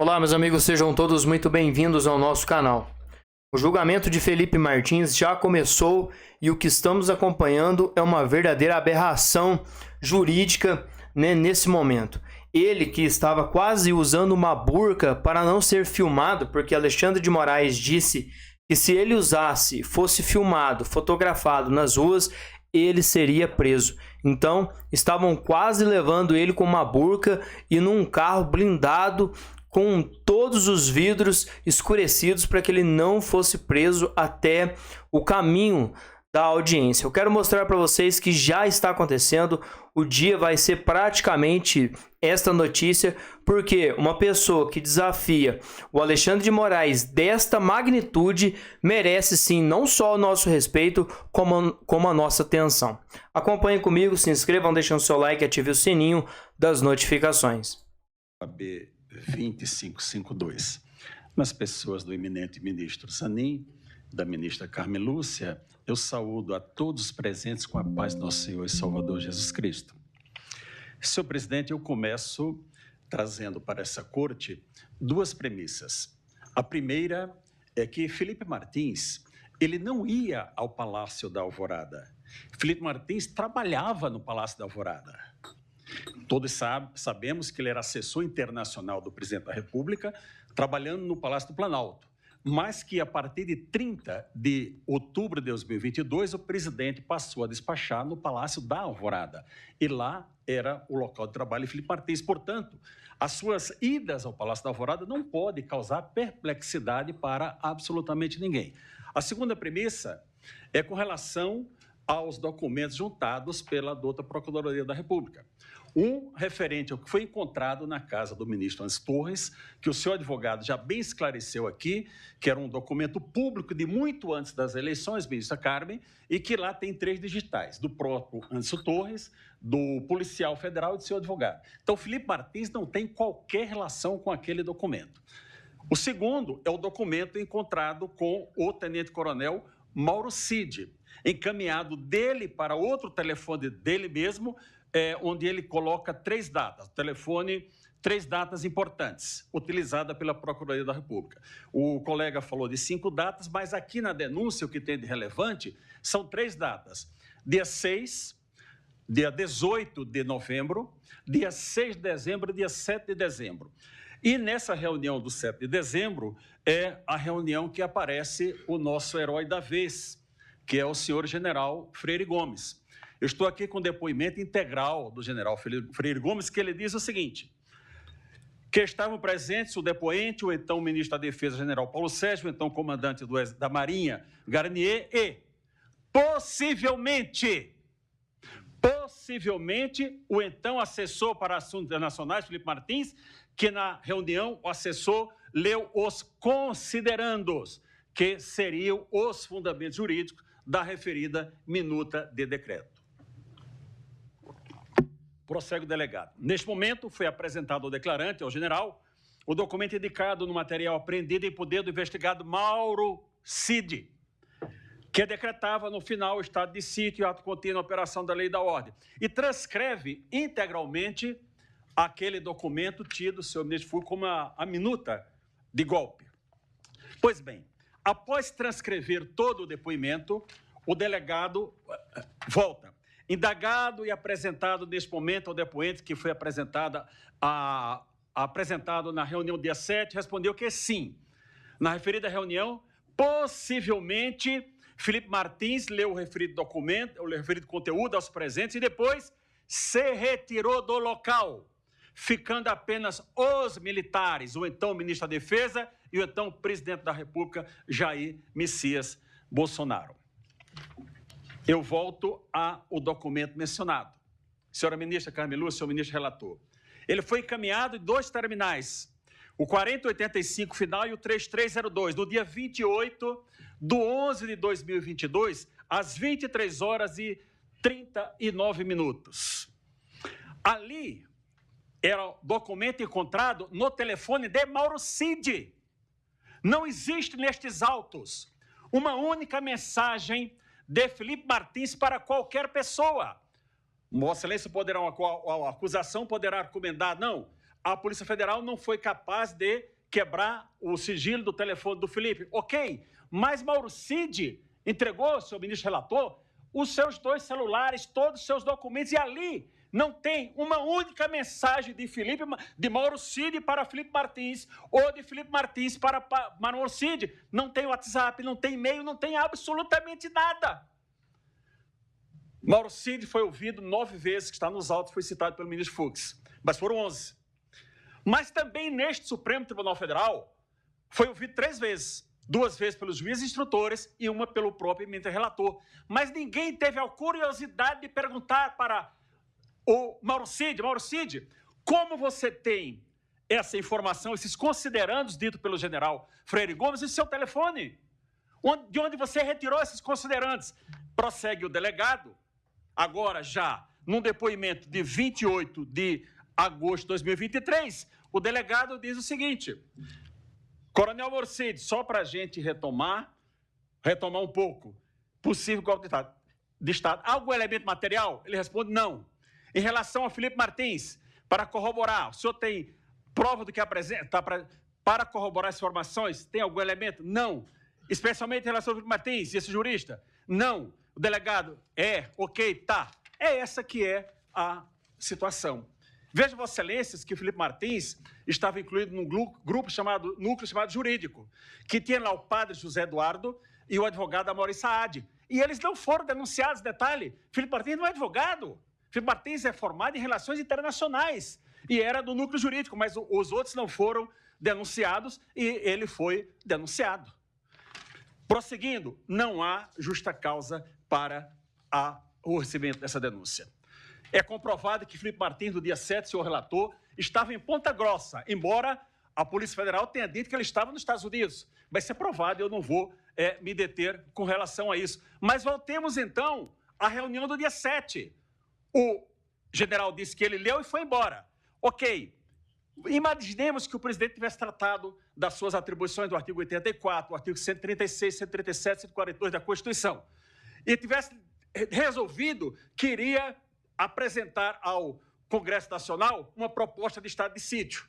Olá, meus amigos, sejam todos muito bem-vindos ao nosso canal. O julgamento de Felipe Martins já começou e o que estamos acompanhando é uma verdadeira aberração jurídica, nesse momento. Ele que estava quase usando uma burca para não ser filmado, porque Alexandre de Moraes disse que se ele fosse filmado, fotografado nas ruas, ele seria preso. Então, estavam quase levando ele com uma burca e num carro blindado com todos os vidros escurecidos para que ele não fosse preso até o caminho da audiência. Eu quero mostrar para vocês que já está acontecendo. O dia vai ser praticamente esta notícia, porque uma pessoa que desafia o Alexandre de Moraes desta magnitude merece sim não só o nosso respeito, como a nossa atenção. Acompanhem comigo, se inscrevam, deixem o seu like e ative o sininho das notificações. AB 2552, nas pessoas do eminente ministro Zanin, da ministra Carmen Lúcia, eu saúdo a todos os presentes com a paz do nosso Senhor e Salvador Jesus Cristo. Senhor presidente, eu começo trazendo para essa corte duas premissas. A primeira é que Felipe Martins, ele não ia ao Palácio da Alvorada. Felipe Martins trabalhava no Palácio da Alvorada. Todos sabemos que ele era assessor internacional do presidente da República, trabalhando no Palácio do Planalto, mas que a partir de 30 de outubro de 2022, o presidente passou a despachar no Palácio da Alvorada. E lá era o local de trabalho de Felipe Martins. Portanto, as suas idas ao Palácio da Alvorada não podem causar perplexidade para absolutamente ninguém. A segunda premissa é com relação aos documentos juntados pela douta Procuradoria da República. Um referente ao que foi encontrado na casa do ministro Onyx Torres, que o senhor advogado já bem esclareceu aqui, que era um documento público de muito antes das eleições, ministra Carmen, e que lá tem 3 digitais, do próprio Onyx Torres, do policial federal e do seu advogado. Então, Felipe Martins não tem qualquer relação com aquele documento. O segundo é o documento encontrado com o tenente-coronel Mauro Cid, encaminhado dele para outro telefone dele mesmo, onde ele coloca 3 datas, telefone, 3 datas importantes, utilizada pela Procuradoria da República. O colega falou de 5 datas, mas aqui na denúncia o que tem de relevante são 3 datas. Dia 6, dia 18 de novembro, dia 6 de dezembro e dia 7 de dezembro. E nessa reunião do 7 de dezembro é a reunião que aparece o nosso herói da vez, que é o senhor general Freire Gomes. Eu estou aqui com o depoimento integral do general Freire Gomes, que ele diz o seguinte, que estavam presentes o depoente, o então ministro da Defesa, general Paulo Sérgio, o então comandante da Marinha, Garnier, e possivelmente, o então assessor para assuntos internacionais, Felipe Martins, que na reunião o assessor leu os considerandos, que seriam os fundamentos jurídicos da referida minuta de decreto. Prossegue o delegado. Neste momento, foi apresentado ao declarante, ao general, o documento indicado no material apreendido em poder do investigado Mauro Cid, que decretava no final o estado de sítio e ato contínuo a operação da lei e da ordem, e transcreve integralmente aquele documento tido, senhor ministro, foi como a minuta de golpe. Pois bem, após transcrever todo o depoimento, o delegado volta. Indagado e apresentado neste momento ao depoente, que foi apresentado na reunião dia 7, respondeu que sim. Na referida reunião, possivelmente, Felipe Martins leu o referido documento, o referido conteúdo aos presentes e depois se retirou do local, ficando apenas os militares, o então ministro da Defesa e o então presidente da República, Jair Messias Bolsonaro. Eu volto ao documento mencionado. Senhora ministra Carmen Lúcia, senhor ministro relator. Ele foi encaminhado em 2 terminais, o 4085 final e o 3302, no dia 28 de 11 de 2022, às 23 horas e 39 minutos. Ali era o documento encontrado no telefone de Mauro Cid. Não existe nestes autos uma única mensagem de Felipe Martins para qualquer pessoa. Vossa Excelência poderá, a acusação poderá argumentar, não, a Polícia Federal não foi capaz de quebrar o sigilo do telefone do Felipe. Ok, mas Mauro Cid entregou, seu ministro relator, os seus 2 celulares, todos os seus documentos, e ali não tem uma única mensagem de Mauro Cid para Felipe Martins, ou de Felipe Martins para Mauro Cid. Não tem WhatsApp, não tem e-mail, não tem absolutamente nada. Mauro Cid foi ouvido 9 vezes, que está nos autos, foi citado pelo ministro Fux, mas foram 11. Mas também neste Supremo Tribunal Federal foi ouvido 3 vezes. 2 vezes pelos juízes instrutores e uma pelo próprio ministro relator. Mas ninguém teve a curiosidade de perguntar para o Mauro Cid, como você tem essa informação, esses considerandos ditos pelo general Freire Gomes, em seu telefone? De onde você retirou esses considerandos? Prossegue o delegado, agora já num depoimento de 28 de agosto de 2023, o delegado diz o seguinte: Coronel Mauro Cid, só para a gente retomar um pouco, possível golpe de Estado. Algum elemento material? Ele responde não. Em relação a Felipe Martins, para corroborar, o senhor tem prova do que apresenta para corroborar as informações? Tem algum elemento? Não. Especialmente em relação ao Felipe Martins, esse jurista? Não. O delegado? Ok, tá. É essa que é a situação. Veja, Vossa Excelências, que o Felipe Martins estava incluído num núcleo chamado jurídico, que tinha lá o padre José Eduardo e o advogado Amaury Saad. E eles não foram denunciados, detalhe, Felipe Martins não é advogado. Felipe Martins é formado em relações internacionais e era do núcleo jurídico, mas os outros não foram denunciados e ele foi denunciado. Prosseguindo, não há justa causa para o recebimento dessa denúncia. É comprovado que Felipe Martins, no dia 7, senhor relator, estava em Ponta Grossa, embora a Polícia Federal tenha dito que ele estava nos Estados Unidos. Vai ser provado, eu não vou me deter com relação a isso. Mas voltemos, então, à reunião do dia 7. O general disse que ele leu e foi embora. Ok, imaginemos que o presidente tivesse tratado das suas atribuições do artigo 84, artigo 136, 137, 142 da Constituição, e tivesse resolvido que iria apresentar ao Congresso Nacional uma proposta de estado de sítio.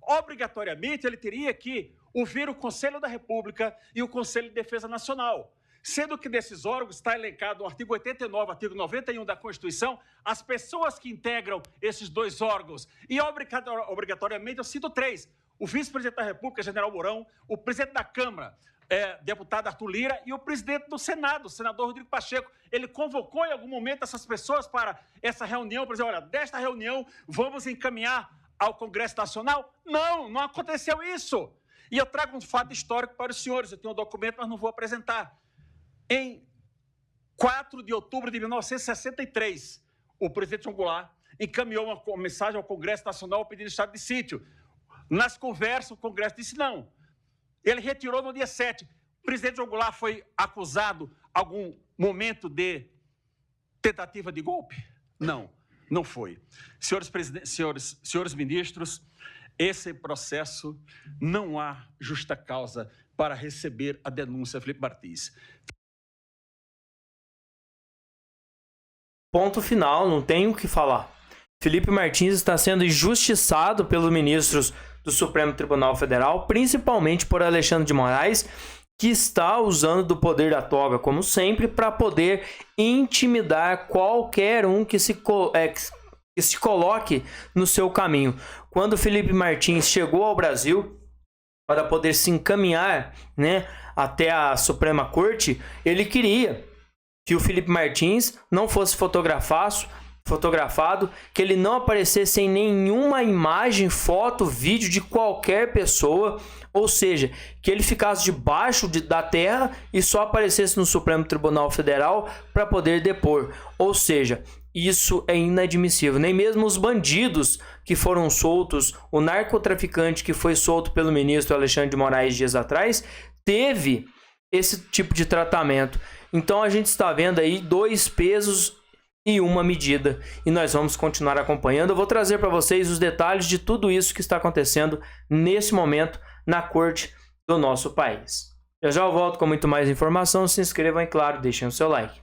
Obrigatoriamente, ele teria que ouvir o Conselho da República e o Conselho de Defesa Nacional, sendo que desses órgãos está elencado no artigo 89, artigo 91 da Constituição, as pessoas que integram esses 2 órgãos. E, obrigatoriamente, eu cito 3. O vice-presidente da República, general Mourão, o presidente da Câmara, deputado Arthur Lira, e o presidente do Senado, o senador Rodrigo Pacheco. Ele convocou em algum momento essas pessoas para essa reunião, para dizer, olha, desta reunião vamos encaminhar ao Congresso Nacional? Não aconteceu isso. E eu trago um fato histórico para os senhores, eu tenho um documento, mas não vou apresentar. Em 4 de outubro de 1963, o presidente João Goulart encaminhou uma mensagem ao Congresso Nacional pedindo estado de sítio. Nas conversas, o Congresso disse não. Ele retirou no dia 7. O presidente João Goulart foi acusado algum momento de tentativa de golpe? Não foi. Senhores ministros, esse processo não há justa causa para receber a denúncia Felipe Martins. Ponto final, não tenho o que falar. Felipe Martins está sendo injustiçado pelos ministros do Supremo Tribunal Federal, principalmente por Alexandre de Moraes, que está usando do poder da toga, como sempre, para poder intimidar qualquer um que se coloque no seu caminho. Quando Felipe Martins chegou ao Brasil para poder se encaminhar, até a Suprema Corte, ele queria que o Felipe Martins não fosse fotografado, que ele não aparecesse em nenhuma imagem, foto, vídeo de qualquer pessoa, ou seja, que ele ficasse debaixo da terra e só aparecesse no Supremo Tribunal Federal para poder depor. Ou seja, isso é inadmissível. Nem mesmo os bandidos que foram soltos, o narcotraficante que foi solto pelo ministro Alexandre de Moraes dias atrás, teve esse tipo de tratamento. Então a gente está vendo aí 2 pesos e uma medida, e nós vamos continuar acompanhando. Eu vou trazer para vocês os detalhes de tudo isso que está acontecendo nesse momento na corte do nosso país. Eu já volto com muito mais informação. Se inscrevam e, claro, deixem o seu like.